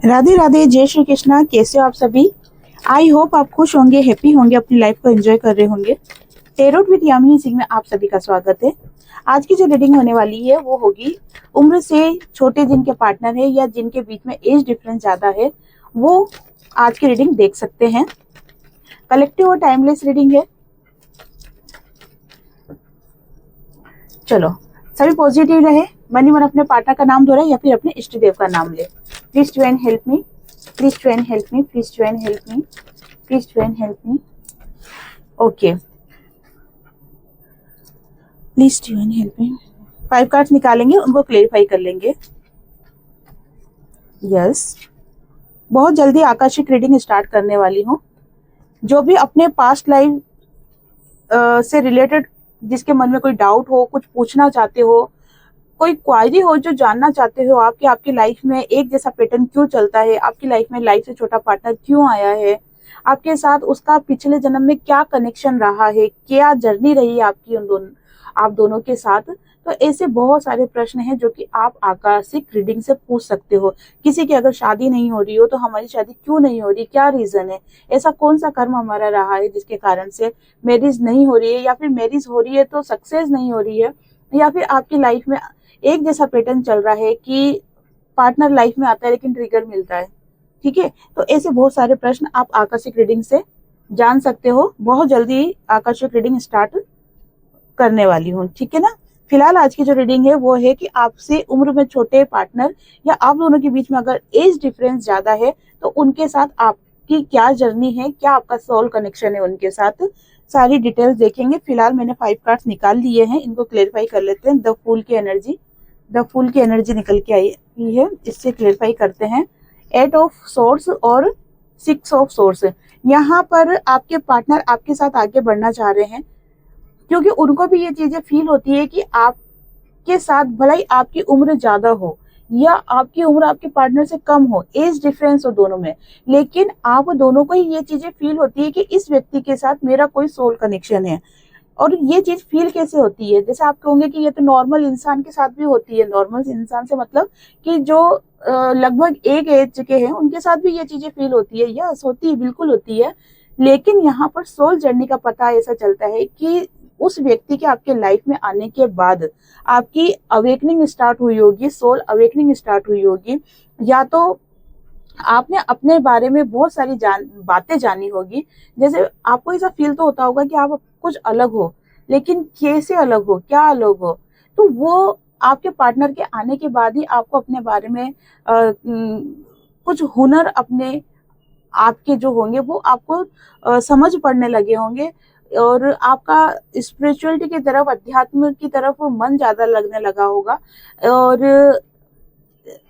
राधे राधे, जय श्री कृष्णा। कैसे हो आप सभी? आई होप आप खुश होंगे, हैप्पी होंगे, अपनी लाइफ को एंजॉय कर रहे होंगे। टेरोट विद यामिनी सिंह में आप सभी का स्वागत है। आज की जो रीडिंग होने वाली है वो होगी उम्र से छोटे जिनके पार्टनर है या जिनके बीच में एज डिफरेंस ज्यादा है, वो आज की रीडिंग देख सकते हैं। कलेक्टिव और टाइमलेस रीडिंग है। चलो, सभी पॉजिटिव रहे, मन ही मन अपने पार्टनर का नाम दोहराए या फिर अपने इष्ट देव का नाम ले। Please to and help me, please to and help me, please to and help me, please to and help me. Okay, please to and help me. 5 cards निकालेंगे, उनको क्लेरिफाई कर लेंगे। यस, बहुत जल्दी आकर्षक रीडिंग स्टार्ट करने वाली हूँ। जो भी अपने पास्ट लाइफ से रिलेटेड जिसके मन में कोई डाउट हो, कुछ पूछना चाहते हो, कोई क्वायरी हो जो जानना चाहते हो आप कि आपकी लाइफ में एक जैसा पैटर्न क्यों चलता है, आपकी लाइफ में लाइफ से छोटा पार्टनर क्यों आया है, आपके साथ उसका पिछले जन्म में क्या कनेक्शन रहा है, क्या जर्नी रही है आपकी आप दोनों के साथ। तो ऐसे बहुत सारे प्रश्न हैं जो कि आप आकस्मिक रीडिंग से पूछ सकते हो। किसी की अगर शादी नहीं हो रही हो तो हमारी शादी क्यों नहीं हो रही, क्या रीजन है, ऐसा कौन सा कर्म हमारा रहा है जिसके कारण से मैरिज नहीं हो रही है, या फिर मैरिज हो रही है तो सक्सेस नहीं हो रही है, या फिर आपकी लाइफ में एक जैसा पैटर्न चल रहा है कि पार्टनर लाइफ में आता है लेकिन ट्रिगर मिलता है। ठीक है, तो ऐसे बहुत सारे प्रश्न आप आकर्षक रीडिंग से जान सकते हो। बहुत जल्दी आकर्षक रीडिंग स्टार्ट करने वाली हूँ, ठीक है ना। फिलहाल आज की जो रीडिंग है वो है कि आपसे उम्र में छोटे पार्टनर या आप दोनों के बीच में अगर एज डिफरेंस ज्यादा है तो उनके साथ आपकी क्या जर्नी है, क्या आपका सोल कनेक्शन है उनके साथ, सारी डिटेल्स देखेंगे। फिलहाल मैंने 5 कार्ड्स निकाल लिए हैं, इनको क्लेरिफाई कर लेते हैं। द फूल की एनर्जी, द फूल की एनर्जी निकल के आई है, इससे क्लेरिफाई करते हैं। 8 ऑफ सोर्स और 6 ऑफ सोर्स। यहाँ पर आपके पार्टनर आपके साथ आगे बढ़ना चाह रहे हैं क्योंकि उनको भी ये चीजें फील होती है कि आपके साथ भले ही आपकी उम्र ज्यादा हो या आपकी उम्र आपके पार्टनर से कम हो, एज डिफरेंस हो दोनों में, लेकिन आप दोनों को ही ये चीजें फील होती है कि इस व्यक्ति के साथ मेरा कोई सोल कनेक्शन है। और ये चीज फील कैसे होती है, जैसे आप कहोगे कि ये तो नॉर्मल इंसान के साथ भी होती है। नॉर्मल इंसान से मतलब कि जो लगभग एक एज के हैं उनके साथ भी ये चीजें फील होती है। यस, होती है, बिल्कुल होती है। लेकिन यहाँ पर सोल जर्नी का पता ऐसा चलता है कि उस व्यक्ति के आपके लाइफ में आने के बाद आपकी अवेकनिंग स्टार्ट हुई होगी, सोल अवेकनिंग स्टार्ट हुई होगी, या तो आपने अपने बारे में बहुत सारी बातें जानी होगी। जैसे आपको ऐसा फील तो होता होगा कि आप कुछ अलग हो, लेकिन कैसे अलग हो, क्या अलग हो, तो वो आपके पार्टनर के आने के बाद ही आपको अपने बारे में कुछ हुनर अपने आपके जो होंगे वो आपको समझ पड़ने लगे होंगे, और आपका स्पिरिचुअलिटी की तरफ, अध्यात्म की तरफ मन ज्यादा लगने लगा होगा। और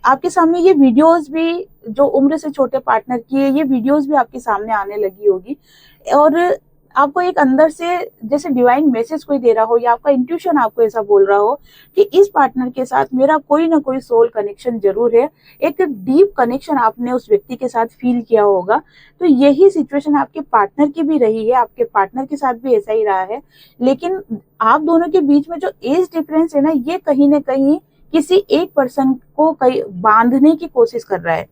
आपके सामने ये वीडियोस भी, जो उम्र से छोटे पार्टनर की है, ये वीडियोस भी आपके सामने आने लगी होगी। और आपको एक अंदर से जैसे डिवाइन मैसेज कोई दे रहा हो, या आपका इंट्यूशन आपको ऐसा बोल रहा हो कि इस पार्टनर के साथ मेरा कोई ना कोई सोल कनेक्शन जरूर है। एक डीप कनेक्शन आपने उस व्यक्ति के साथ फील किया होगा। तो यही सिचुएशन आपके पार्टनर की भी रही है, आपके पार्टनर के साथ भी ऐसा ही रहा है। लेकिन आप दोनों के बीच में जो एज डिफरेंस है ना, ये कहीं ना कहीं किसी एक पर्सन को कहीं बांधने की कोशिश कर रहा है।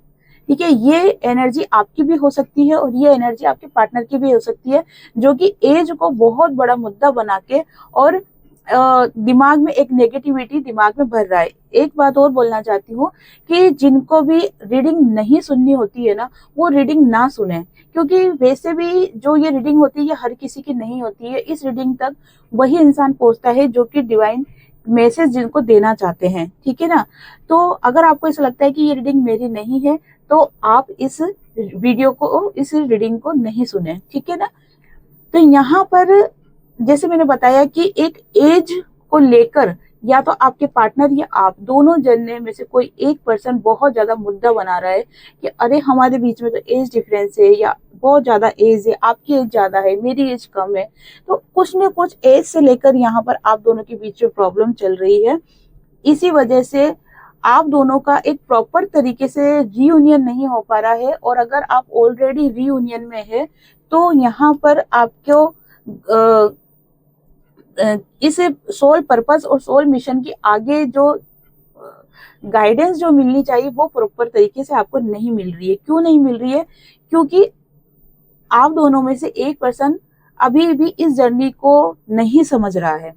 ठीक है, ये एनर्जी आपकी भी हो सकती है और ये एनर्जी आपके पार्टनर की भी हो सकती है, जो कि एज को बहुत बड़ा मुद्दा बना के और दिमाग में एक नेगेटिविटी दिमाग में भर रहा है। एक बात और बोलना चाहती हूँ कि जिनको भी रीडिंग नहीं सुननी होती है ना, वो रीडिंग ना सुने, क्योंकि वैसे भी जो ये रीडिंग होती है ये हर किसी की नहीं होती है। इस रीडिंग तक वही इंसान पहुंचता है जो कि डिवाइन मैसेज जिनको देना चाहते हैं। ठीक है ना। तो अगर आपको ऐसा लगता है कि ये रीडिंग मेरी नहीं है तो आप इस वीडियो को, इस रीडिंग को नहीं सुने, ठीक है ना। तो यहाँ पर जैसे मैंने बताया कि एक एज को लेकर या तो आपके पार्टनर या आप दोनों जने में से कोई एक पर्सन बहुत ज्यादा मुद्दा बना रहा है कि अरे हमारे बीच में तो एज डिफरेंस है, या बहुत ज्यादा एज है, आपकी एज ज्यादा है, मेरी एज कम है। तो कुछ न कुछ एज से लेकर यहाँ पर आप दोनों के बीच में प्रॉब्लम चल रही है। इसी वजह से आप दोनों का एक प्रॉपर तरीके से रीयूनियन नहीं हो पा रहा है। और अगर आप ऑलरेडी रीयूनियन में है तो यहाँ पर आपको इस सोल पर्पस और सोल मिशन की आगे जो गाइडेंस जो मिलनी चाहिए वो प्रॉपर तरीके से आपको नहीं मिल रही है। क्यों नहीं मिल रही है? क्योंकि आप दोनों में से एक पर्सन अभी भी इस जर्नी को नहीं समझ रहा है,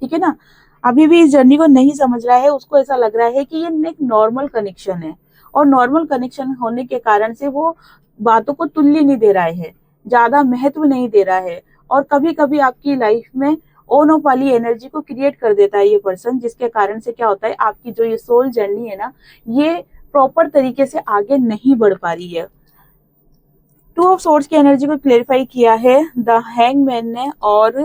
ठीक है ना, अभी भी इस जर्नी को नहीं समझ रहा है। उसको ऐसा लग रहा है कि ये एक नॉर्मल कनेक्शन है, और नॉर्मल कनेक्शन होने के कारण से वो बातों को तुल्य नहीं दे रहा है, ज्यादा महत्व नहीं दे रहा है, और कभी कभी आपकी लाइफ में ऑन ऑफ वाली एनर्जी को क्रिएट कर देता है ये पर्सन, जिसके कारण से क्या होता है, आपकी जो ये सोल जर्नी है ना, ये प्रॉपर तरीके से आगे नहीं बढ़ पा रही है। टू ऑफ सोर्ड्स की एनर्जी को क्लेरिफाई किया है द हैंगमैन ने और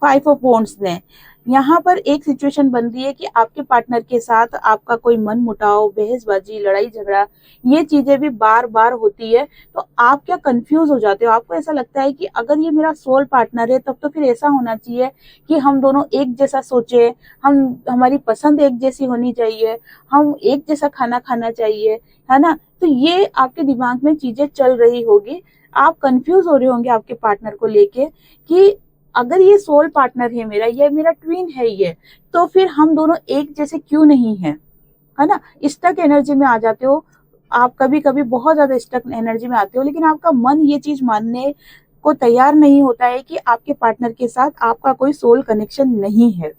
5 ऑफ वॉन्ड्स ने। यहाँ पर एक सिचुएशन बन रही है कि आपके पार्टनर के साथ आपका कोई मन मुटाव, बहसबाजी, लड़ाई झगड़ा, ये चीजें भी बार बार होती है। तो आप क्या कंफ्यूज हो जाते हो, आपको ऐसा लगता है कि अगर ये मेरा सोल पार्टनर है तब तो फिर ऐसा होना चाहिए कि हम दोनों एक जैसा सोचे, हमारी पसंद एक जैसी होनी चाहिए, हम एक जैसा खाना खाना चाहिए, है ना। तो ये आपके दिमाग में चीजें चल रही होगी, आप कंफ्यूज हो रहे होंगे आपके पार्टनर को लेके कि अगर ये सोल पार्टनर है मेरा, ये मेरा ट्विन है ये, तो फिर हम दोनों एक जैसे क्यों नहीं है, है ना। स्टक एनर्जी में आ जाते हो आप, कभी कभी बहुत ज्यादा स्टक एनर्जी में आते हो, लेकिन आपका मन ये चीज मानने को तैयार नहीं होता है कि आपके पार्टनर के साथ आपका कोई सोल कनेक्शन नहीं है।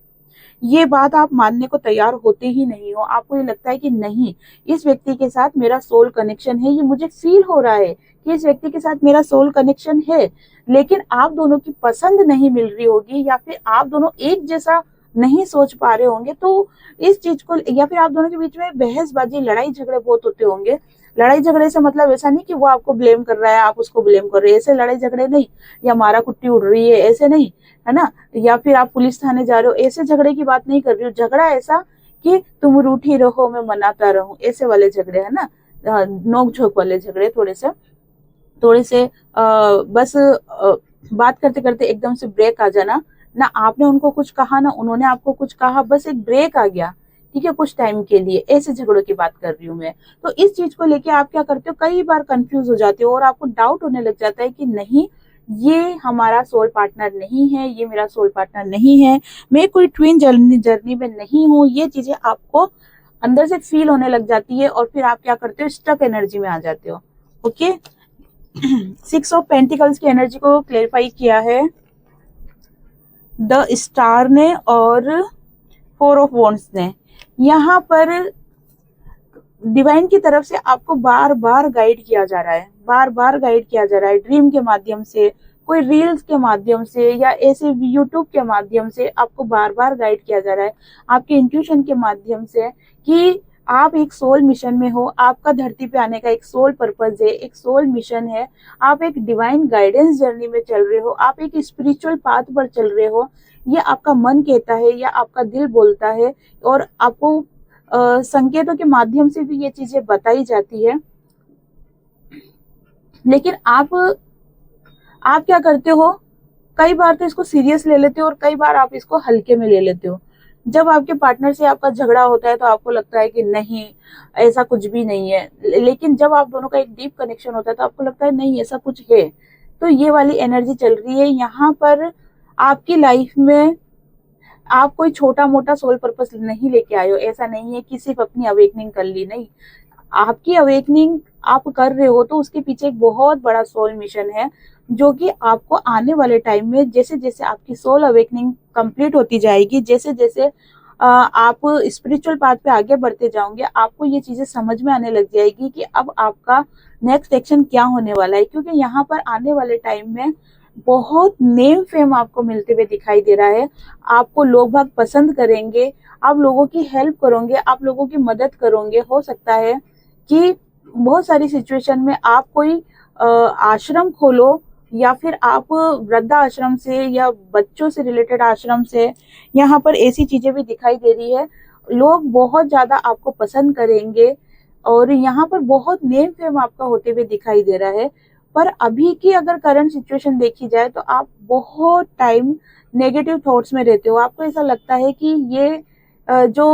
ये बात आप मानने को तैयार होते ही नहीं हो। आपको ये लगता है कि नहीं, इस व्यक्ति के साथ मेरा सोल कनेक्शन है, ये मुझे फील हो रहा है कि इस व्यक्ति के साथ मेरा सोल कनेक्शन है, लेकिन आप दोनों की पसंद नहीं मिल रही होगी, या फिर आप दोनों एक जैसा नहीं सोच पा रहे होंगे। तो इस चीज को, या फिर आप दोनों के बीच में बहसबाजी, लड़ाई झगड़े बहुत होते होंगे। लड़ाई झगड़े से मतलब ऐसा नहीं कि वो आपको ब्लेम कर रहा है, आप उसको ब्लेम कर रहे हैं, ऐसे लड़ाई झगड़े नहीं, या मारा कुट्टी उड़ रही है, ऐसे नहीं, है ना, या फिर आप पुलिस थाने जा रहे हो, ऐसे झगड़े की बात नहीं कर रही हूँ। झगड़ा ऐसा कि तुम रूठी रहो मैं मनाता रहूं, ऐसे वाले झगड़े, है ना, नोक झोंक वाले झगड़े, थोड़े से बस बात करते करते एकदम से ब्रेक आ जाना, ना आपने उनको कुछ कहा ना उन्होंने आपको कुछ कहा, बस एक ब्रेक आ गया, ठीक है, कुछ टाइम के लिए, ऐसे झगड़ों की बात कर रही हूँ मैं। तो इस चीज को लेके आप क्या करते हो, कई बार कंफ्यूज हो जाते हो, और आपको डाउट होने लग जाता है कि नहीं, ये हमारा सोल पार्टनर नहीं है, ये मेरा सोल पार्टनर नहीं है, मैं कोई ट्विन जर्नी में नहीं हूँ। ये चीजें आपको अंदर से फील होने लग जाती है, और फिर आप क्या करते हो, स्टक एनर्जी में आ जाते हो। ओके, 6 ऑफ पेंटिकल्स की एनर्जी को क्लेरिफाई किया है द स्टार ने और 4 ऑफ वॉन्ड्स ने। यहाँ पर डिवाइन की तरफ से आपको बार बार गाइड किया जा रहा है, बार बार गाइड किया जा रहा है, ड्रीम के माध्यम से, कोई रील्स के माध्यम से, या ऐसे यूट्यूब के माध्यम से आपको बार बार गाइड किया जा रहा है, आपके इंट्यूशन के माध्यम से, कि आप एक सोल मिशन में हो, आपका धरती पे आने का एक सोल पर्पस है, एक सोल मिशन है, आप एक डिवाइन गाइडेंस जर्नी में चल रहे हो, आप एक स्पिरिचुअल पाथ पर चल रहे हो। ये आपका मन कहता है या आपका दिल बोलता है, और आपको संकेतों के माध्यम से भी ये चीजें बताई जाती है। लेकिन आप क्या करते हो, कई बार तो इसको सीरियस ले लेते हो, और कई बार आप इसको हल्के में ले लेते हो। जब आपके पार्टनर से आपका झगड़ा होता है तो आपको लगता है कि नहीं, ऐसा कुछ भी नहीं है, लेकिन जब आप दोनों का एक डीप कनेक्शन होता है तो आपको लगता है नहीं, ऐसा कुछ है। तो ये वाली एनर्जी चल रही है यहाँ पर। आपकी लाइफ में आप कोई छोटा मोटा सोल पर्पस नहीं लेके आए हो, ऐसा नहीं है कि सिर्फ अपनी अवेकनिंग कर ली, नहीं, आपकी अवेकनिंग आप कर रहे हो तो उसके पीछे एक बहुत बड़ा सोल मिशन है, जो कि आपको आने वाले टाइम में, जैसे जैसे आपकी सोल अवेकनिंग कंप्लीट होती जाएगी, जैसे जैसे आप स्पिरिचुअल पाथ पे आगे बढ़ते जाओगे, आपको ये चीजें समझ में आने लग जाएगी कि अब आपका नेक्स्ट एक्शन क्या होने वाला है। क्योंकि यहाँ पर आने वाले टाइम में बहुत नेम फेम आपको मिलते हुए दिखाई दे रहा है, आपको लोग बाग पसंद करेंगे, आप लोगों की हेल्प करोगे, आप लोगों की मदद करोगे। हो सकता है कि बहुत सारी सिचुएशन में आप कोई आश्रम खोलो, या फिर आप वृद्धा आश्रम से या बच्चों से रिलेटेड आश्रम से, यहाँ पर ऐसी चीजें भी दिखाई दे रही है। लोग बहुत ज्यादा आपको पसंद करेंगे, और यहाँ पर बहुत नेम फेम आपका होते हुए दिखाई दे रहा है। पर अभी की अगर करंट सिचुएशन देखी जाए तो आप बहुत टाइम नेगेटिव थॉट्स में रहते हो। आपको ऐसा लगता है कि ये जो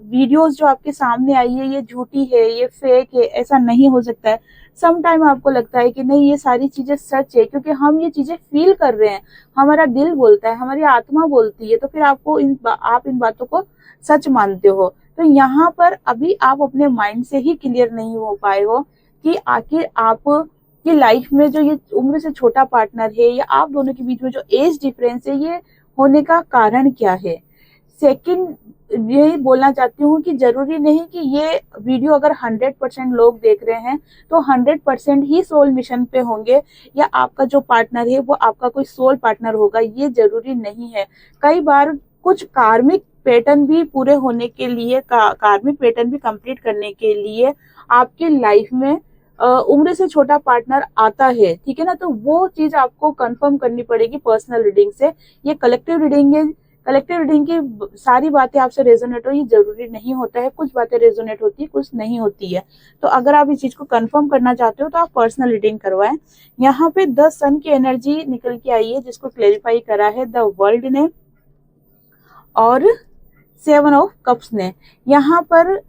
वीडियोस जो आपके सामने आई है ये झूठी है, ये फेक है, ऐसा नहीं हो सकता है। सम टाइम आपको लगता है कि नहीं, ये सारी चीजें सच है, क्योंकि हम ये चीजें फील कर रहे हैं, हमारा दिल बोलता है, हमारी आत्मा बोलती है, तो फिर आपको आप इन बातों को सच मानते हो। तो यहाँ पर अभी आप अपने माइंड से ही क्लियर नहीं हो पाए हो कि आखिर आप की लाइफ में जो ये उम्र से छोटा पार्टनर है या आप दोनों के बीच में जो एज डिफरेंस है, ये होने का कारण क्या है। सेकंड, यही बोलना चाहती हूँ कि जरूरी नहीं कि ये वीडियो अगर 100% लोग देख रहे हैं तो 100% ही सोल मिशन पे होंगे या आपका जो पार्टनर है वो आपका कोई सोल पार्टनर होगा, ये जरूरी नहीं है। कई बार कुछ कार्मिक पैटर्न भी पूरे होने के लिए, कार्मिक पैटर्न भी कंप्लीट करने के लिए आपकी लाइफ में उम्र से छोटा पार्टनर आता है, ठीक है ना। तो वो चीज आपको कंफर्म करनी पड़ेगी पर्सनल रीडिंग से। ये कलेक्टिव रीडिंग है, कलेक्टिव रीडिंग की सारी बातें आपसे रेजोनेट हो ये जरूरी नहीं होता है, कुछ बातें रेजोनेट होती है, कुछ नहीं होती है। तो अगर आप इस चीज को कंफर्म करना चाहते हो तो आप पर्सनल रीडिंग करवाएं। यहाँ पे 10 सन की एनर्जी निकल के आई है जिसको क्लेरिफाई करा है द वर्ल्ड ने और 7 ऑफ कप्स ने। यहाँ पर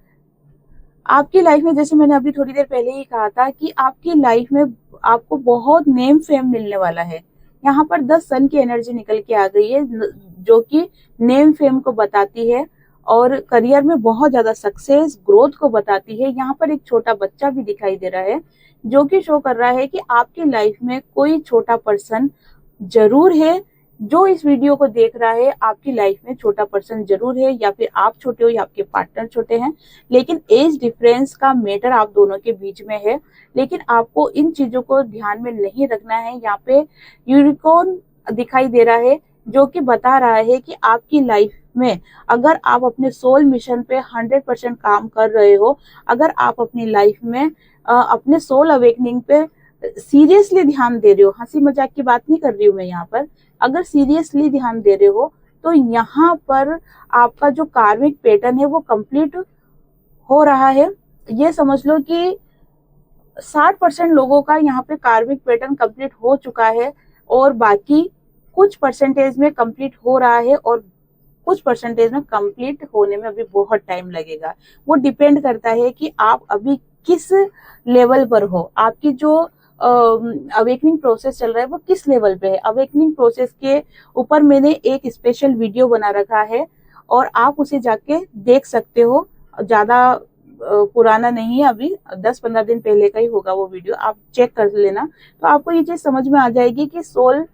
आपकी लाइफ में, जैसे मैंने अभी थोड़ी देर पहले ही कहा था कि आपकी लाइफ में आपको बहुत नेम फेम मिलने वाला है। यहाँ पर 10 सन की एनर्जी निकल के आ गई है जो कि नेम फेम को बताती है और करियर में बहुत ज्यादा सक्सेस ग्रोथ को बताती है। यहाँ पर एक छोटा बच्चा भी दिखाई दे रहा है जो कि शो कर रहा है कि आपकी लाइफ में कोई छोटा पर्सन जरूर है। जो इस वीडियो को देख रहा है आपकी लाइफ में छोटा पर्सन जरूर है, या फिर आप छोटे हो या आपके पार्टनर छोटे हैं, लेकिन एज डिफरेंस का मैटर आप दोनों के बीच में है। लेकिन आपको इन चीजों को ध्यान में नहीं रखना है। यहाँ पे यूनिकॉर्न दिखाई दे रहा है जो कि बता रहा है कि आपकी लाइफ में अगर आप अपने सोल मिशन पे 100% काम कर रहे हो, अगर आप अपनी लाइफ में अपने सोल अवेकनिंग पे सीरियसली ध्यान दे रहे हो, हंसी मजाक की बात नहीं कर रही हूँ मैं यहाँ पर, अगर सीरियसली ध्यान दे रहे हो तो यहाँ पर आपका जो कार्मिक पैटर्न है वो कंप्लीट हो रहा है। ये समझ लो कि 60% लोगों का यहाँ पे कार्मिक पैटर्न कंप्लीट हो चुका है और बाकी कुछ परसेंटेज में कंप्लीट हो रहा है और कुछ परसेंटेज में कंप्लीट होने में अभी बहुत टाइम लगेगा। वो डिपेंड करता है कि आप अभी किस लेवल पर हो, आपकी जो अवेकनिंग प्रोसेस चल रहा है वो किस लेवल पे है। अवेकनिंग प्रोसेस के ऊपर मैंने एक स्पेशल वीडियो बना रखा है और आप उसे जाके देख सकते हो। ज्यादा पुराना नहीं है, अभी 10-15 दिन पहले का ही होगा वो वीडियो, आप चेक कर लेना। तो आपको ये चीज समझ में आ जाएगी कि सोल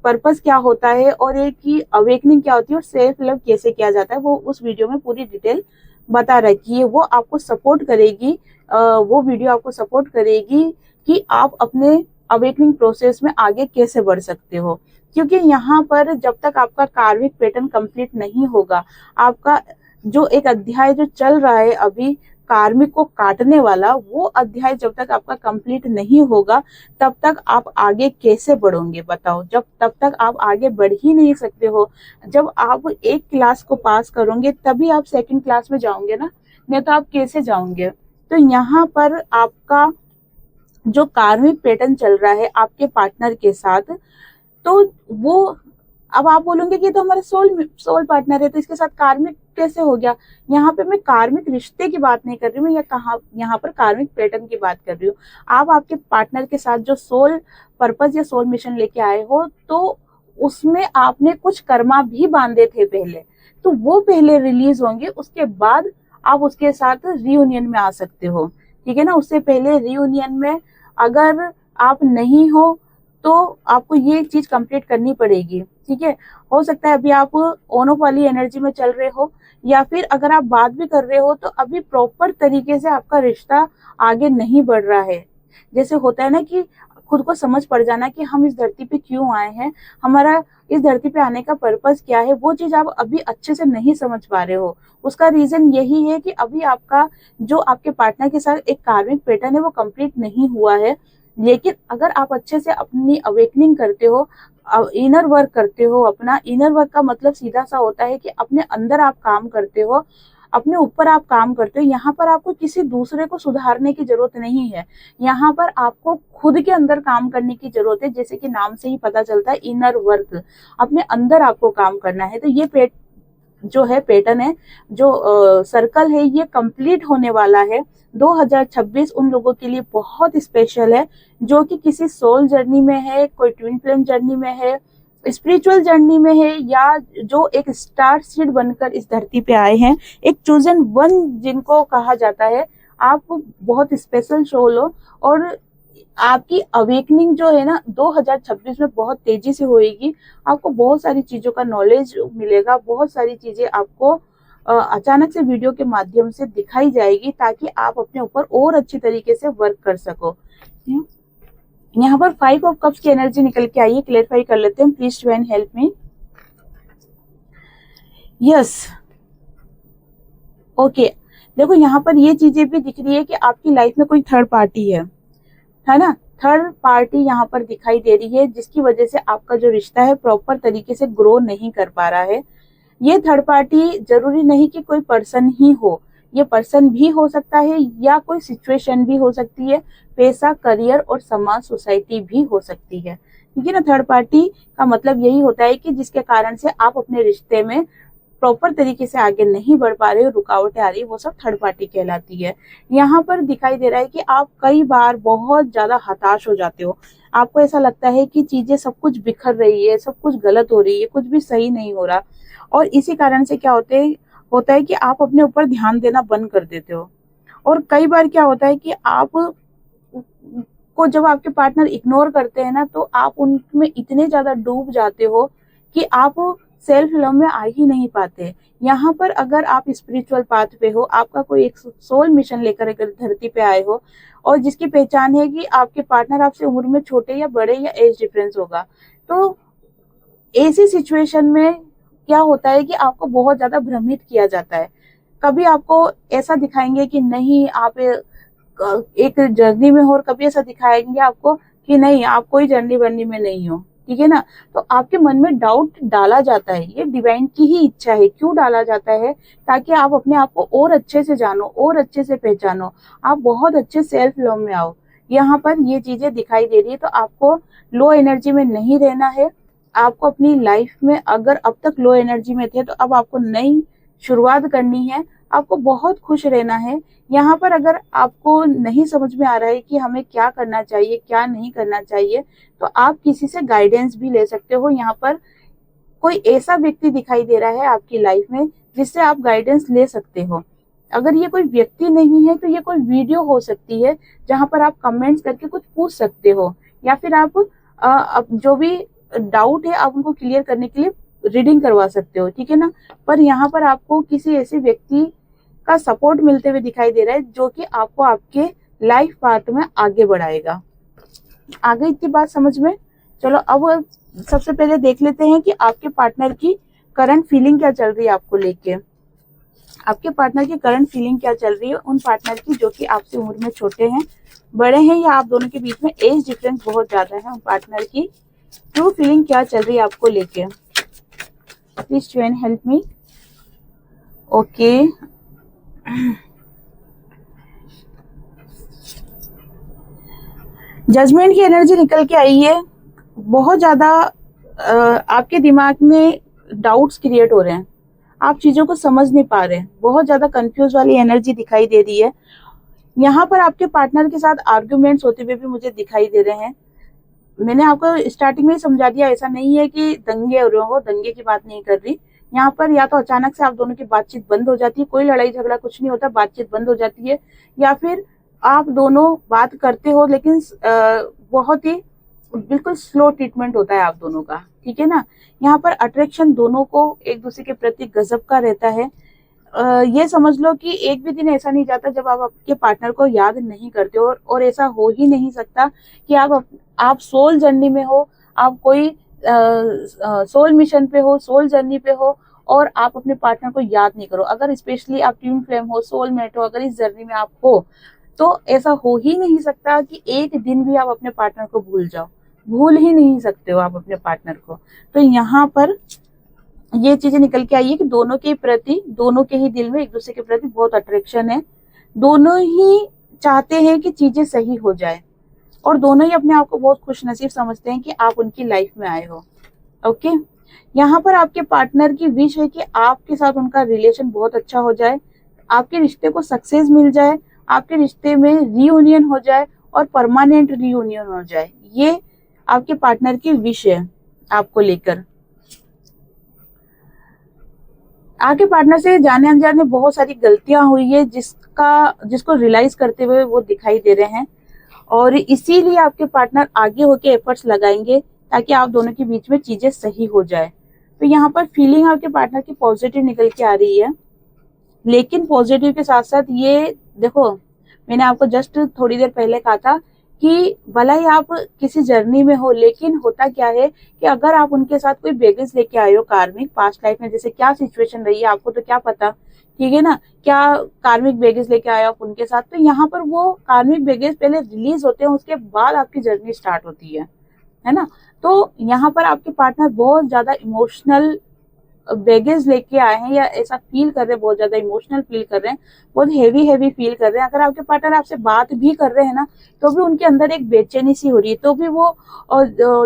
पर्पस क्या होता है और एक की अवेकनिंग क्या होती है और सेल्फ लव कैसे किया जाता है। वो उस वीडियो में पूरी डिटेल बता रखी है। वो आपको सपोर्ट करेगी, वो वीडियो आपको सपोर्ट करेगी कि आप अपने अवेकनिंग प्रोसेस में आगे कैसे बढ़ सकते हो। क्योंकि यहाँ पर जब तक आपका कार्मिक पैटर्न कंप्लीट नहीं होगा, आपका जो एक अध्याय जो चल रहा है अभी कार्मिक को काटने वाला, वो अध्याय जब तक आपका कंप्लीट नहीं होगा तब तक आप आगे कैसे बढ़ोगे बताओ। जब तब तक आप आगे बढ़ ही नहीं सकते हो। जब आप एक क्लास को पास करोगे तभी आप सेकंड क्लास में जाओगे ना, नहीं तो आप कैसे जाओगे। तो यहाँ पर आपका जो कार्मिक पैटर्न चल रहा है आपके पार्टनर के साथ, तो वो अब आप बोलोगे कि तो हमारा सोल पार्टनर है तो इसके साथ कार्मिक कैसे हो गया। यहाँ पे मैं कार्मिक रिश्ते की बात नहीं कर रही हूँ, या यहाँ पर कार्मिक पैटर्न की बात कर रही हूँ। आप आपके पार्टनर के साथ जो सोल पर्पस या सोल मिशन लेके आए हो तो उसमें आपने कुछ कर्मा भी बांधे थे पहले, तो वो पहले रिलीज होंगे, उसके बाद आप उसके साथ रियूनियन में आ सकते हो, ठीक है ना। उससे पहले रियूनियन में अगर आप नहीं हो तो आपको ये चीज कंप्लीट करनी पड़ेगी, ठीक है। हो सकता है अभी आप ऑन ऑफ वाली एनर्जी में चल रहे हो, या फिर अगर आप बात भी कर रहे हो तो अभी प्रॉपर तरीके से आपका रिश्ता आगे नहीं बढ़ रहा है। जैसे होता है ना कि खुद को समझ पड़ जाना कि हम इस धरती पे क्यों आए हैं, हमारा इस धरती पे आने का पर्पस क्या है, वो चीज आप अभी अच्छे से नहीं समझ पा रहे हो। उसका रीजन यही है कि अभी आपका जो आपके पार्टनर के साथ एक कार्मिक पैटर्न है वो कंप्लीट नहीं हुआ है। लेकिन अगर आप अच्छे से अपनी अवेकनिंग करते हो, इनर वर्क करते हो, अपना इनर वर्क का मतलब सीधा सा होता है कि अपने अंदर आप काम करते हो, अपने ऊपर आप काम करते हो। यहाँ पर आपको किसी दूसरे को सुधारने की जरूरत नहीं है, यहाँ पर आपको खुद के अंदर काम करने की जरूरत है। जैसे कि नाम से ही पता चलता है इनर वर्क, अपने अंदर आपको काम करना है। तो ये जो है पैटर्न है, जो सर्कल है, ये कंप्लीट होने वाला है। 2026 उन लोगों के लिए बहुत स्पेशल है जो कि किसी सोल जर्नी में है, कोई ट्विन फ्लेम जर्नी में है, स्पिरिचुअल जर्नी में है या जो एक स्टार सीड बनकर इस धरती पे आए हैं, एक चोजन वन जिनको कहा जाता है, आप बहुत स्पेशल सोल हो। और आपकी अवेकनिंग जो है ना 2026 में बहुत तेजी से होएगी। आपको बहुत सारी चीजों का नॉलेज मिलेगा, बहुत सारी चीजें आपको अचानक से वीडियो के माध्यम से दिखाई जाएगी, ताकि आप अपने ऊपर और अच्छी तरीके से वर्क कर सको। यहाँ पर 5 ऑफ कप्स की एनर्जी निकल के आई है, क्लेरिफाई कर लेते हैं। Please to and help me. Yes, okay. देखो यहाँ पर ये चीजें भी दिख रही है कि आपकी लाइफ में कोई थर्ड पार्टी है ना। थर्ड पार्टी यहाँ पर दिखाई दे रही है, जिसकी वजह से आपका जो रिश्ता है प्रॉपर तरीके से ग्रो नहीं कर पा रहा है। ये थर्ड पार्टी जरूरी नहीं कि कोई पर्सन ही हो, ये पर्सन भी हो सकता है या कोई सिचुएशन भी हो सकती है, पैसा, करियर और समाज, सोसाइटी भी हो सकती है। ठीक है ना। थर्ड पार्टी का मतलब यही होता है कि जिसके कारण से आप अपने रिश्ते में प्रॉपर तरीके से आगे नहीं बढ़ पा रहे हो, रुकावटें आ रही है, वो सब थर्ड पार्टी कहलाती है। यहाँ पर दिखाई दे रहा है कि आप कई बार बहुत ज्यादा हताश हो जाते हो। आपको ऐसा लगता है कि चीजें सब कुछ बिखर रही है, सब कुछ गलत हो रही है, कुछ भी सही नहीं हो रहा। और इसी कारण से क्या होता है कि आप अपने ऊपर ध्यान देना बंद कर देते हो। और कई बार क्या होता है कि आप को जब आपके पार्टनर इग्नोर करते हैं ना, तो आप उनमें इतने ज्यादा डूब जाते हो कि आप सेल्फ लव में आ ही नहीं पाते। यहाँ पर अगर आप स्पिरिचुअल पाथ पे हो, आपका कोई एक सोल मिशन लेकर अगर धरती पे आए हो, और जिसकी पहचान है कि आपके पार्टनर आपसे उम्र में छोटे या बड़े या एज डिफरेंस होगा, तो ऐसी सिचुएशन में क्या होता है कि आपको बहुत ज्यादा भ्रमित किया जाता है। कभी आपको ऐसा दिखाएंगे कि नहीं आप एक जर्नी में हो, और कभी ऐसा दिखाएंगे आपको कि नहीं आप कोई जर्नी वर्नी में नहीं हो। ठीक है ना। तो आपके मन में डाउट डाला जाता है, ये डिवाइन की ही इच्छा है। क्यों डाला जाता है? ताकि आप अपने आप को और अच्छे से जानो, और अच्छे से पहचानो, आप बहुत अच्छे सेल्फ लव में आओ। यहाँ पर ये चीजें दिखाई दे रही है। तो आपको लो एनर्जी में नहीं रहना है। आपको अपनी लाइफ में अगर अब तक लो एनर्जी में थे, तो अब आपको नई शुरुआत करनी है, आपको बहुत खुश रहना है। यहाँ पर अगर आपको नहीं समझ में आ रहा है कि हमें क्या करना चाहिए, क्या नहीं करना चाहिए, तो आप किसी से गाइडेंस भी ले सकते हो। यहाँ पर कोई ऐसा व्यक्ति दिखाई दे रहा है आपकी लाइफ में जिससे आप गाइडेंस ले सकते हो। अगर ये कोई व्यक्ति नहीं है, तो ये कोई वीडियो हो सकती है जहां पर आप कमेंट्स करके कुछ पूछ सकते हो, या फिर आप जो भी डाउट है आप उनको क्लियर करने के लिए रीडिंग करवा सकते हो। ठीक है ना। पर यहाँ पर आपको किसी ऐसे व्यक्ति का सपोर्ट मिलते हुए दिखाई दे रहा है जो कि आपको आपके लाइफ पाथ में आगे बढ़ाएगा। आगे इतनी बात समझ में? चलो अब सबसे पहले देख लेते हैं कि आपके पार्टनर की करंट फीलिंग क्या चल रही है आपको लेके। आपके पार्टनर की करंट फीलिंग क्या चल रही है उन पार्टनर की जो कि आपसे उम्र में छोटे हैं, बड़े हैं, या आप दोनों के बीच में एज डिफरेंस बहुत ज्यादा है। उन पार्टनर की ट्रू फीलिंग क्या चल रही है आपको लेके। Please to and help me. Okay, judgement की एनर्जी निकल के आई है। बहुत ज्यादा आपके दिमाग में डाउट्स क्रिएट हो रहे हैं, आप चीजों को समझ नहीं पा रहे हैं, बहुत ज्यादा कंफ्यूज वाली एनर्जी दिखाई दे रही है। यहाँ पर आपके पार्टनर के साथ आर्ग्यूमेंट्स होते हुए भी मुझे दिखाई दे रहे हैं। मैंने आपको स्टार्टिंग में ही समझा दिया, ऐसा नहीं है कि दंगे हो रहे हो, दंगे की बात नहीं कर रही। यहाँ पर या तो अचानक से आप दोनों की बातचीत बंद हो जाती है, कोई लड़ाई झगड़ा कुछ नहीं होता, बातचीत बंद हो जाती है, या फिर आप दोनों बात करते हो लेकिन बहुत ही बिल्कुल स्लो ट्रीटमेंट होता है आप दोनों का। ठीक है ना। यहाँ पर अट्रैक्शन दोनों को एक दूसरे के प्रति गजब का रहता है। ये समझ लो कि एक भी दिन ऐसा नहीं जाता जब आप आपके पार्टनर को याद नहीं करते हो, और ऐसा हो ही नहीं सकता कि आप सोल जर्नी में हो, आप कोई सोल मिशन पे हो, सोल जर्नी पे हो, और आप अपने पार्टनर को याद नहीं करो। अगर स्पेशली आप ट्विन फ्लेम हो, सोलमेट हो, अगर इस जर्नी में आप हो, तो ऐसा हो ही नहीं सकता कि एक दिन भी आप अपने पार्टनर को भूल जाओ। भूल ही नहीं सकते हो आप अपने पार्टनर को। तो यहाँ पर ये चीजें निकल के आई है कि दोनों के प्रति, दोनों के ही दिल में एक दूसरे के प्रति बहुत अट्रैक्शन है। दोनों ही चाहते हैं कि चीजें सही हो जाए, और दोनों ही अपने आप को बहुत खुश नसीब समझते हैं कि आप उनकी लाइफ में आए हो। ओके, यहाँ पर आपके पार्टनर की विश है कि आपके साथ उनका रिलेशन बहुत अच्छा हो जाए, आपके रिश्ते को सक्सेस मिल जाए, आपके रिश्ते में रीयूनियन हो जाए और परमानेंट रीयूनियन हो जाए। ये आपके पार्टनर की विश है। आपको लेकर। आपके पार्टनर से जाने अनजाने बहुत सारी गलतियां हुई है जिसको रियलाइज करते हुए वो दिखाई दे रहे हैं, और इसीलिए आपके पार्टनर आगे होके एफर्ट्स लगाएंगे ताकि आप दोनों के बीच में चीजें सही हो जाए। तो यहाँ पर फीलिंग आपके पार्टनर की पॉजिटिव निकल के आ रही है, लेकिन पॉजिटिव के साथ साथ ये देखो, मैंने आपको जस्ट थोड़ी देर पहले कहा था कि भला ही आप किसी जर्नी में हो, लेकिन होता क्या है कि अगर आप उनके साथ कोई बैगेज लेके आए हो कार्मिक पास्ट लाइफ में, जैसे क्या सिचुएशन रही है आपको तो क्या पता, ठीक है ना, क्या कार्मिक बैगेज लेके आए आप उनके साथ, तो यहाँ पर वो कार्मिक बैगेज पहले रिलीज होते हैं, उसके बाद आपकी जर्नी स्टार्ट होती है ना। तो यहाँ पर आपके पार्टनर बहुत ज्यादा इमोशनल बैगेज लेके आए हैं, या ऐसा फील कर रहे हैं, बहुत ज्यादा इमोशनल फील कर रहे हैं, बहुत हैवी फील कर रहे हैं। अगर आपके पार्टनर आपसे बात भी कर रहे हैं ना, तो भी उनके अंदर एक बेचैनी सी हो रही है, तो भी वो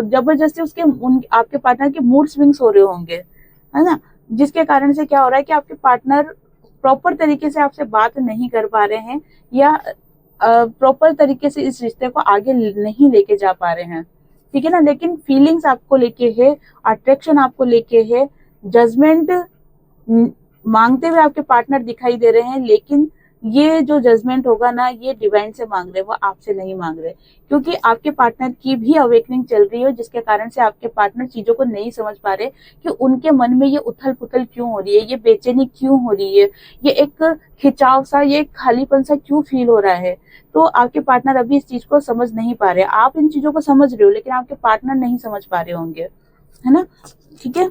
जबरदस्ती आपके पार्टनर के मूड स्विंग्स हो रहे होंगे, है ना, जिसके कारण से क्या हो रहा है कि आपके पार्टनर प्रॉपर तरीके से आपसे बात नहीं कर पा रहे हैं, या प्रॉपर तरीके से इस रिश्ते को आगे नहीं लेके जा पा रहे हैं, ठीक है ना। लेकिन फीलिंग्स आपको लेके है, अट्रैक्शन आपको लेके है, जजमेंट मांगते हुए आपके पार्टनर दिखाई दे रहे हैं, लेकिन ये जो जजमेंट होगा ना, ये डिवाइन से मांग रहे हैं, वो आपसे नहीं मांग रहे, क्योंकि आपके पार्टनर की भी अवेकनिंग चल रही है, जिसके कारण से आपके पार्टनर चीजों को नहीं समझ पा रहे कि उनके मन में ये उथल पुथल क्यों हो रही है, ये बेचैनी क्यों हो रही है, ये एक खिंचाव सा, ये खालीपन सा क्यों फील हो रहा है। तो आपके पार्टनर अभी इस चीज को समझ नहीं पा रहे। आप इन चीजों को समझ रहे हो, लेकिन आपके पार्टनर नहीं समझ पा रहे होंगे, है ना। ठीक है,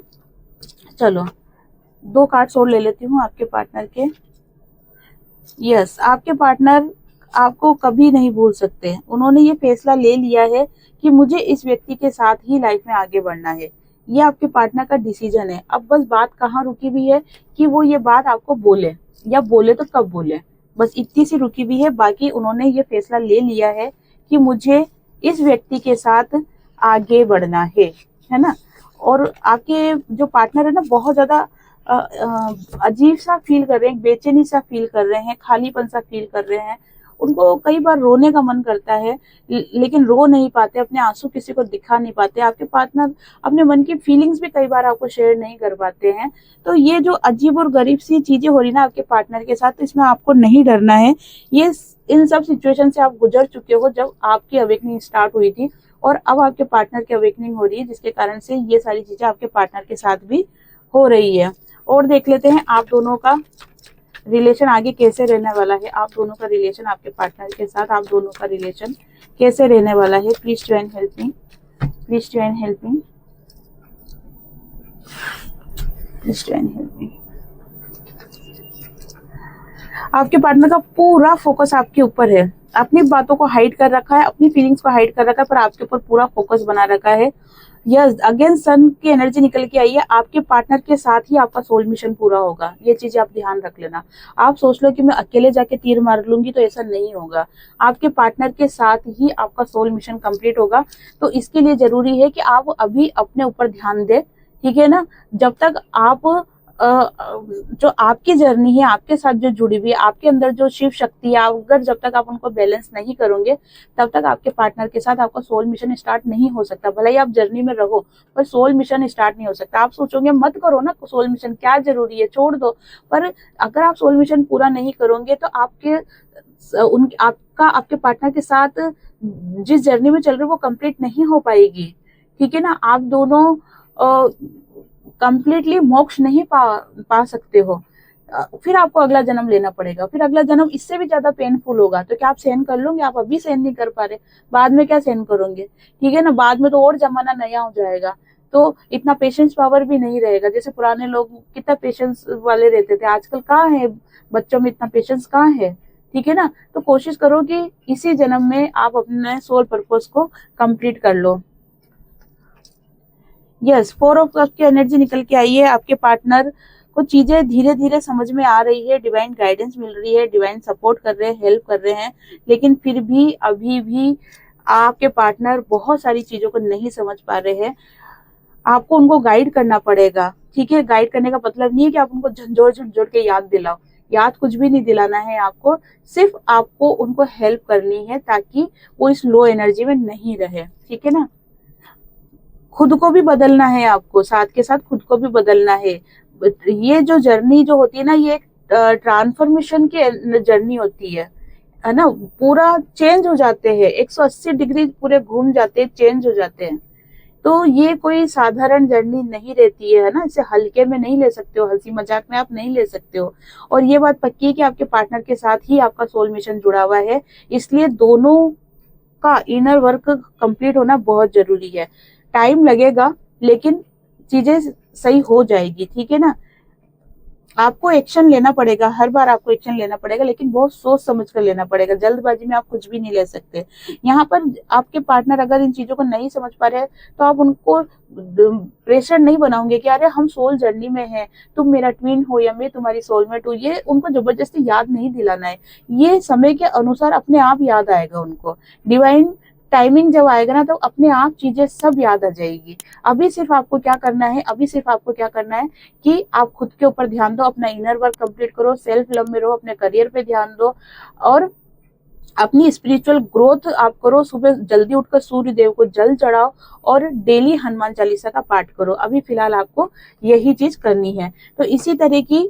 चलो 2 कार्ड्स और ले लेती हूँ आपके पार्टनर के। यस, आपके पार्टनर आपको कभी नहीं भूल सकते। उन्होंने ये फैसला ले लिया है कि मुझे इस व्यक्ति के साथ ही लाइफ में आगे बढ़ना है। ये आपके पार्टनर का डिसीजन है। अब बस बात कहाँ रुकी हुई है कि वो ये बात आपको बोले, या बोले तो कब बोले, बस इतनी सी रुकी हुई है। बाकी उन्होंने ये फैसला ले लिया है कि मुझे इस व्यक्ति के साथ आगे बढ़ना है ना। और आपके जो पार्टनर है ना, बहुत ज्यादा अजीब सा फील कर रहे हैं, बेचैनी सा फील कर रहे हैं, खालीपन सा फील कर रहे हैं। उनको कई बार रोने का मन करता है, लेकिन रो नहीं पाते, अपने आंसू किसी को दिखा नहीं पाते। आपके पार्टनर अपने मन की फीलिंग्स भी कई बार आपको शेयर नहीं कर पाते हैं। तो ये जो अजीब और गरीब सी चीजें हो रही ना आपके पार्टनर के साथ, इसमें आपको नहीं डरना है। ये इन सब सिचुएशन से आप गुजर चुके हो जब आपकी अवेकनिंग स्टार्ट हुई थी, और अब आपके पार्टनर की अवेकनिंग हो रही है, जिसके कारण से ये सारी चीजें आपके पार्टनर के साथ भी हो रही है। और देख लेते हैं आप दोनों का रिलेशन आगे कैसे रहने वाला है। आप दोनों का रिलेशन, आपके पार्टनर के साथ आप दोनों का रिलेशन कैसे रहने वाला है। Please join help me, please join help me, please join help me. आपके पार्टनर का पूरा फोकस आपके ऊपर है। अपनी बातों को हाइड कर रखा है, अपनी फीलिंग्स को हाइड कर रखा है, पर आपके ऊपर पूरा फोकस बना रखा है। यस, अगेन सन की एनर्जी निकल के आई है। आपके पार्टनर के साथ ही आपका सोल मिशन पूरा होगा। ये चीज आप ध्यान रख लेना। आप सोच लो कि मैं अकेले जाके तीर मार लूंगी, तो ऐसा नहीं होगा। आपके पार्टनर के साथ ही आपका सोल मिशन कंप्लीट होगा। तो इसके लिए जरूरी है कि आप अभी अपने ऊपर ध्यान दें, ठीक है ना। जब तक आप जो आपकी जर्नी है, आपके साथ जो जुड़ी हुई है, आपके अंदर जो शिव शक्ति है, अगर जब तक आप उनको बैलेंस नहीं करोगे, तब तक आपके पार्टनर के साथ आपका सोल मिशन स्टार्ट नहीं हो सकता। भले ही आप जर्नी में रहो, पर सोल मिशन स्टार्ट नहीं हो सकता। आप सोचोगे मत करो ना सोल मिशन, क्या जरूरी है, छोड़ दो। पर अगर आप सोल मिशन पूरा नहीं करोगे, तो आपके पार्टनर के साथ जिस जर्नी में चल रहे हो वो कंप्लीट नहीं हो पाएगी, ठीक है ना। आप दोनों कंप्लीटली मोक्ष नहीं पा सकते हो। फिर आपको अगला जन्म लेना पड़ेगा, फिर अगला जन्म इससे भी ज्यादा पेनफुल होगा। तो क्या आप सहन कर लोगे? आप अभी सहन नहीं कर पा रहे, बाद में क्या सहन करोगे, ठीक है ना। बाद में तो और जमाना नया हो जाएगा, तो इतना पेशेंस पावर भी नहीं रहेगा। जैसे पुराने लोग कितना पेशेंस वाले रहते थे, आजकल कहाँ है बच्चों में इतना पेशेंस, कहाँ है, ठीक है ना। तो कोशिश करो कि इसी जन्म में आप अपने सोल पर्पस को कंप्लीट कर लो। यस, 4 ऑफ कप्स की एनर्जी निकल के आई है। आपके पार्टनर को चीजें धीरे धीरे समझ में आ रही है, डिवाइन गाइडेंस मिल रही है, डिवाइन सपोर्ट कर रहे हैं, हेल्प कर रहे हैं, लेकिन फिर भी अभी भी आपके पार्टनर बहुत सारी चीजों को नहीं समझ पा रहे हैं। आपको उनको गाइड करना पड़ेगा, ठीक है। गाइड करने का मतलब नहीं है कि आप उनको झंझोड़ के याद दिलाओ, याद कुछ भी नहीं दिलाना है आपको। सिर्फ आपको उनको हेल्प करनी है, ताकि वो इस लो एनर्जी में नहीं रहे, ठीक है ना। खुद को भी बदलना है आपको, साथ के साथ खुद को भी बदलना है। ये जो जर्नी जो होती है ना, ये एक ट्रांसफॉर्मेशन की जर्नी होती है ना। पूरा चेंज हो जाते हैं, 180 डिग्री पूरे घूम जाते हैं, चेंज हो जाते हैं। तो ये कोई साधारण जर्नी नहीं रहती है ना, इसे हल्के में नहीं ले सकते हो, हंसी मजाक में आप नहीं ले सकते हो। और ये बात पक्की है कि आपके पार्टनर के साथ ही आपका सोल मिशन जुड़ा हुआ है, इसलिए दोनों का इनर वर्क कंप्लीट होना बहुत जरूरी है। टाइम लगेगा लेकिन चीजें सही हो जाएगी, ठीक है ना। आपको एक्शन लेना पड़ेगा, हर बार आपको एक्शन लेना पड़ेगा, लेकिन बहुत सोच समझ कर लेना पड़ेगा। जल्दबाजी में आप कुछ भी नहीं ले सकते। यहाँ पर आपके पार्टनर अगर इन चीजों को नहीं समझ पा रहे हैं तो आप उनको प्रेशर नहीं बनाओगे कि अरे हम सोल जर्नी में हैं, तुम मेरा ट्विन हो या मैं तुम्हारी सोलमेट हूँ। ये उनको जबरदस्ती याद नहीं दिलाना है, ये समय के अनुसार अपने आप याद आएगा उनको। डिवाइन टाइमिंग जब आएगा ना, तो अपने आप चीजें सब याद आ जाएगी। अभी सिर्फ आपको क्या करना है, अभी सिर्फ आपको क्या करना है कि आप खुद के ऊपर ध्यान दो, अपना इनर वर्क कंप्लीट करो, सेल्फ लव में रहो, अपने करियर पे ध्यान दो और अपनी स्पिरिचुअल ग्रोथ आप करो। सुबह जल्दी उठकर सूर्य देव को जल चढ़ाओ और डेली हनुमान चालीसा का पाठ करो। अभी फिलहाल आपको यही चीज करनी है। तो इसी तरह की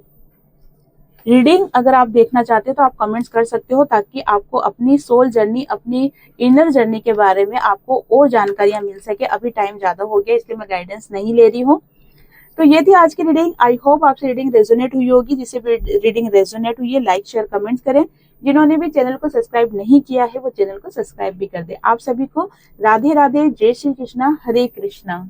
रीडिंग अगर आप देखना चाहते हो तो आप कमेंट्स कर सकते हो, ताकि आपको अपनी सोल जर्नी, अपनी इनर जर्नी के बारे में आपको और जानकारियां मिल सके। अभी टाइम ज्यादा हो गया इसलिए मैं गाइडेंस नहीं ले रही हूँ। तो ये थी आज की रीडिंग। आई होप आपसे रीडिंग रेजोनेट हुई होगी। जिसे भी रीडिंग रेजोनेट हुई है लाइक शेयर कमेंट्स करें। जिन्होंने भी चैनल को सब्सक्राइब नहीं किया है वो चैनल को सब्सक्राइब भी कर दे। आप सभी को राधे राधे, जय श्री कृष्णा, हरे कृष्णा।